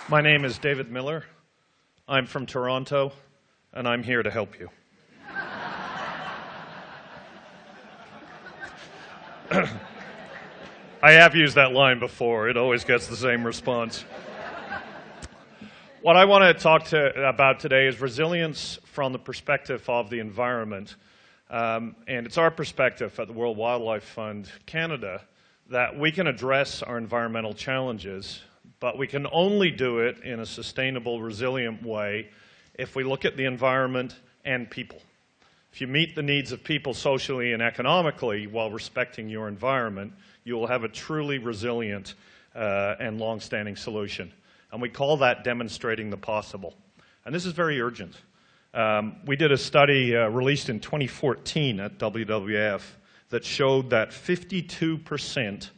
My name is David Miller. I'm from Toronto, and I'm here to help you. I have used that line before. It always gets the same response. What I want to talk about today is resilience from the perspective of the environment. And it's our perspective at the World Wildlife Fund Canada that we can address our environmental challenges, but we can only do it in a sustainable, resilient way if we look at the environment and people. If you meet the needs of people socially and economically while respecting your environment, you will have a truly resilient and long-standing solution. And we call that demonstrating the possible. And this is very urgent. We did a study released in 2014 at WWF that showed that 52%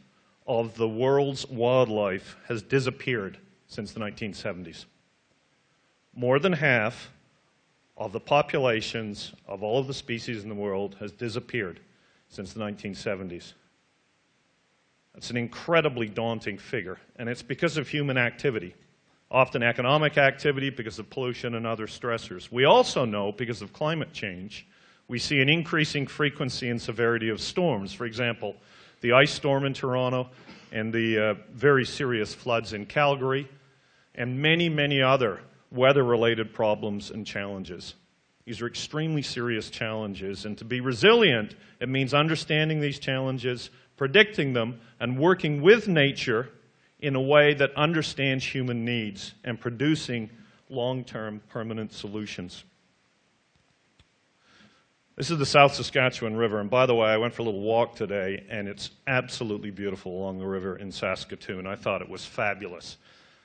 of the world's wildlife has disappeared since the 1970s. More than half of the populations of all of the species in the world has disappeared since the 1970s. That's an incredibly daunting figure, and it's because of human activity, often economic activity because of pollution and other stressors. We also know, because of climate change, we see an increasing frequency and severity of storms. For example, the ice storm in Toronto and the very serious floods in Calgary, and many, many other weather-related problems and challenges. These are extremely serious challenges, and to be resilient, it means understanding these challenges, predicting them, and working with nature in a way that understands human needs and producing long-term permanent solutions. This is the South Saskatchewan River, and by the way, I went for a little walk today, and it's absolutely beautiful along the river in Saskatoon. I thought it was fabulous.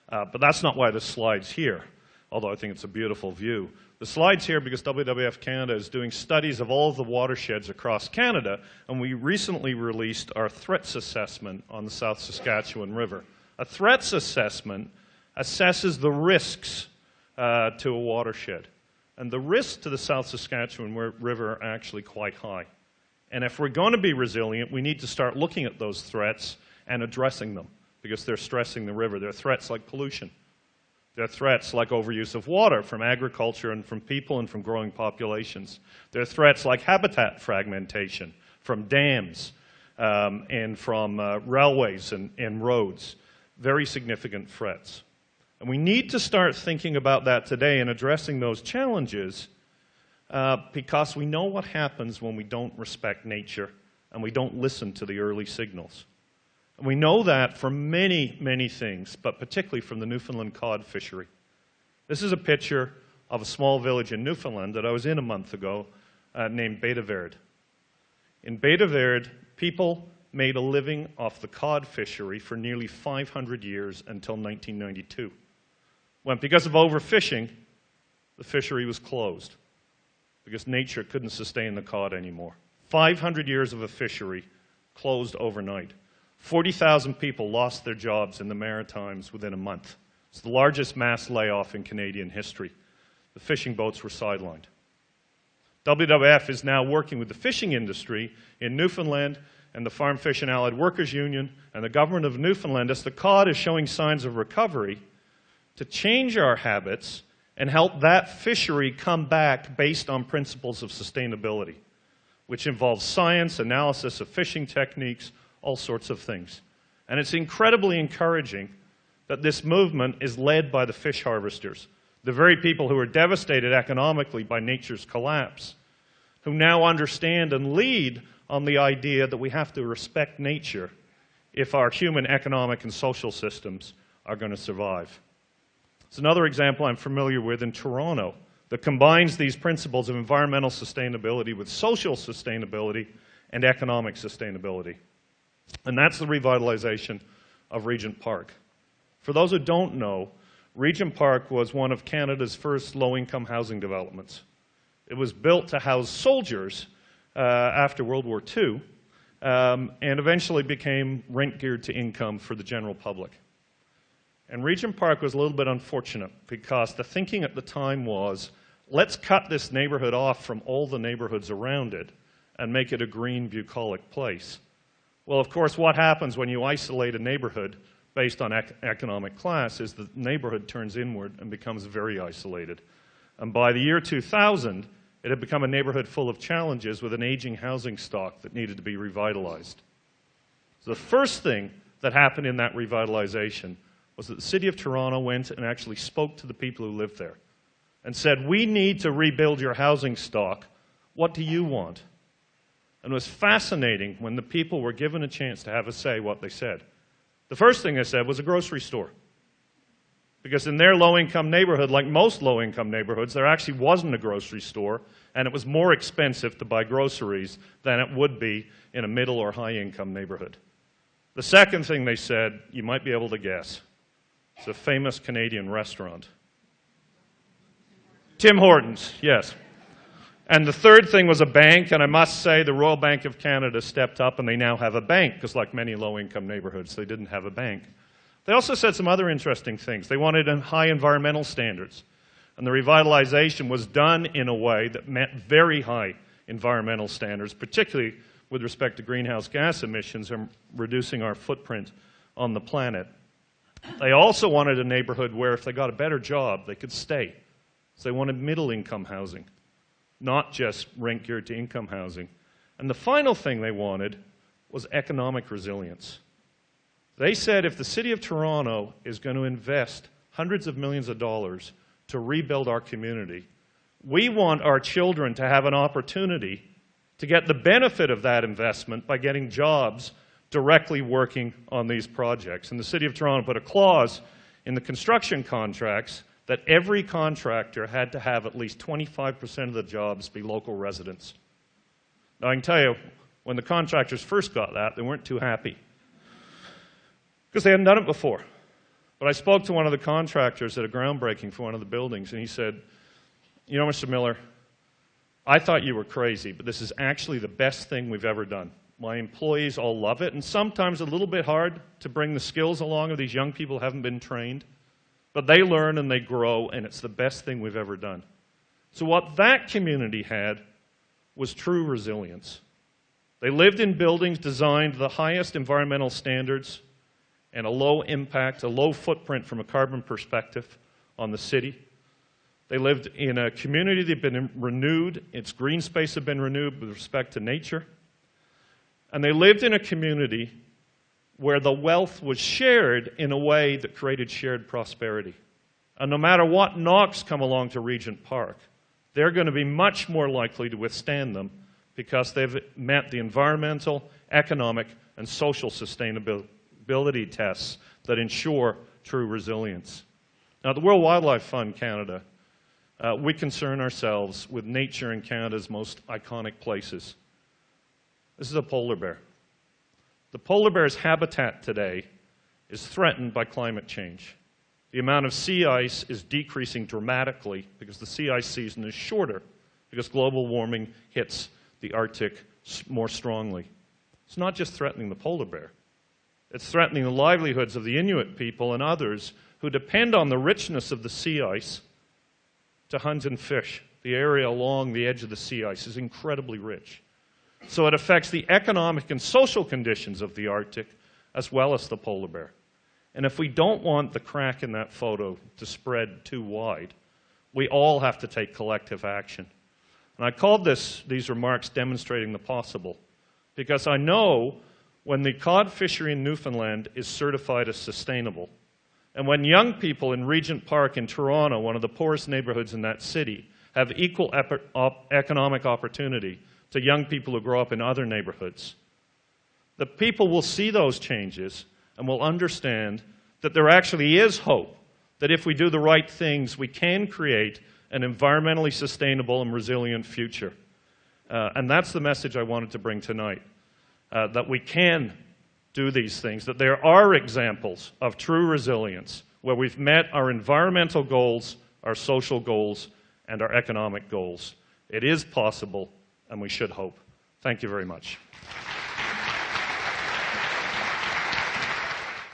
But that's not why the slide's here, although I think it's a beautiful view. The slide's here because WWF Canada is doing studies of all of the watersheds across Canada, and we recently released our threats assessment on the South Saskatchewan River. A threats assessment assesses the risks to a watershed. And the risks to the South Saskatchewan River are actually quite high. And if we're going to be resilient, we need to start looking at those threats and addressing them, because they're stressing the river. There are threats like pollution. There are threats like overuse of water from agriculture and from people and from growing populations. There are threats like habitat fragmentation from dams and from railways and roads. Very significant threats. And we need to start thinking about that today and addressing those challenges because we know what happens when we don't respect nature and we don't listen to the early signals. And we know that from many, many things, but particularly from the Newfoundland cod fishery. This is a picture of a small village in Newfoundland that I was in a month ago named Bédaverde. In Bédaverde, people made a living off the cod fishery for nearly 500 years until 1992. When, because of overfishing, the fishery was closed because nature couldn't sustain the cod anymore. 500 years of a fishery closed overnight. 40,000 people lost their jobs in the Maritimes within a month. It's the largest mass layoff in Canadian history. The fishing boats were sidelined. WWF is now working with the fishing industry in Newfoundland and the Farm Fish and Allied Workers Union and the government of Newfoundland, as the cod is showing signs of recovery, to change our habits and help that fishery come back based on principles of sustainability, which involves science, analysis of fishing techniques, all sorts of things. And it's incredibly encouraging that this movement is led by the fish harvesters, the very people who are devastated economically by nature's collapse, who now understand and lead on the idea that we have to respect nature if our human economic and social systems are going to survive. It's another example I'm familiar with in Toronto that combines these principles of environmental sustainability with social sustainability and economic sustainability. And that's the revitalization of Regent Park. For those who don't know, Regent Park was one of Canada's first low-income housing developments. It was built to house soldiers after World War II and eventually became rent-geared to income for the general public. And Regent Park was a little bit unfortunate because the thinking at the time was, let's cut this neighborhood off from all the neighborhoods around it and make it a green, bucolic place. Well, of course, what happens when you isolate a neighborhood? based on economic class is the neighborhood turns inward and becomes very isolated. And by the year 2000, it had become a neighborhood full of challenges with an aging housing stock that needed to be revitalized. So the first thing that happened in that revitalization was that the City of Toronto went and actually spoke to the people who lived there and said, we need to rebuild your housing stock. What do you want? And it was fascinating when the people were given a chance to have a say what they said. The first thing they said was a grocery store. Because in their low-income neighborhood, like most low-income neighborhoods, there actually wasn't a grocery store, and it was more expensive to buy groceries than it would be in a middle or high-income neighborhood. The second thing they said, you might be able to guess. It's a famous Canadian restaurant. Tim Hortons, yes. And the third thing was a bank, and I must say the Royal Bank of Canada stepped up and they now have a bank, because like many low-income neighborhoods, they didn't have a bank. They also said some other interesting things. They wanted high environmental standards, and the revitalization was done in a way that met very high environmental standards, particularly with respect to greenhouse gas emissions and reducing our footprint on the planet. They also wanted a neighborhood where if they got a better job, they could stay. So they wanted middle-income housing, not just rent-geared-to-income housing. And the final thing they wanted was economic resilience. They said if the City of Toronto is going to invest hundreds of millions of dollars to rebuild our community, we want our children to have an opportunity to get the benefit of that investment by getting jobs directly working on these projects. And the City of Toronto put a clause in the construction contracts that every contractor had to have at least 25% of the jobs be local residents. Now, I can tell you, when the contractors first got that, they weren't too happy, because they hadn't done it before. But I spoke to one of the contractors at a groundbreaking for one of the buildings, and he said, you know, Mr. Miller, I thought you were crazy, but this is actually the best thing we've ever done. My employees all love it, and sometimes a little bit hard to bring the skills along of these young people who haven't been trained. But they learn and they grow, and it's the best thing we've ever done. So what that community had was true resilience. They lived in buildings designed to the highest environmental standards and a low impact, a low footprint from a carbon perspective on the city. They lived in a community that had been renewed. Its green space had been renewed with respect to nature. And they lived in a community where the wealth was shared in a way that created shared prosperity. And no matter what knocks come along to Regent Park, they're going to be much more likely to withstand them because they've met the environmental, economic, and social sustainability tests that ensure true resilience. Now, at the World Wildlife Fund Canada, we concern ourselves with nature in Canada's most iconic places. This is a polar bear. The polar bear's habitat today is threatened by climate change. The amount of sea ice is decreasing dramatically because the sea ice season is shorter because global warming hits the Arctic more strongly. It's not just threatening the polar bear. It's threatening the livelihoods of the Inuit people and others who depend on the richness of the sea ice to hunt and fish. The area along the edge of the sea ice is incredibly rich. So it affects the economic and social conditions of the Arctic as well as the polar bear. And if we don't want the crack in that photo to spread too wide, we all have to take collective action. And I called these remarks demonstrating the possible, because I know when the cod fishery in Newfoundland is certified as sustainable, and when young people in Regent Park in Toronto, one of the poorest neighborhoods in that city, have equal economic opportunity to young people who grow up in other neighborhoods, the people will see those changes and will understand that there actually is hope, that if we do the right things, we can create an environmentally sustainable and resilient future. And that's the message I wanted to bring tonight, that we can do these things, that there are examples of true resilience where we've met our environmental goals, our social goals, and our economic goals. It is possible, and we should hope. Thank you very much.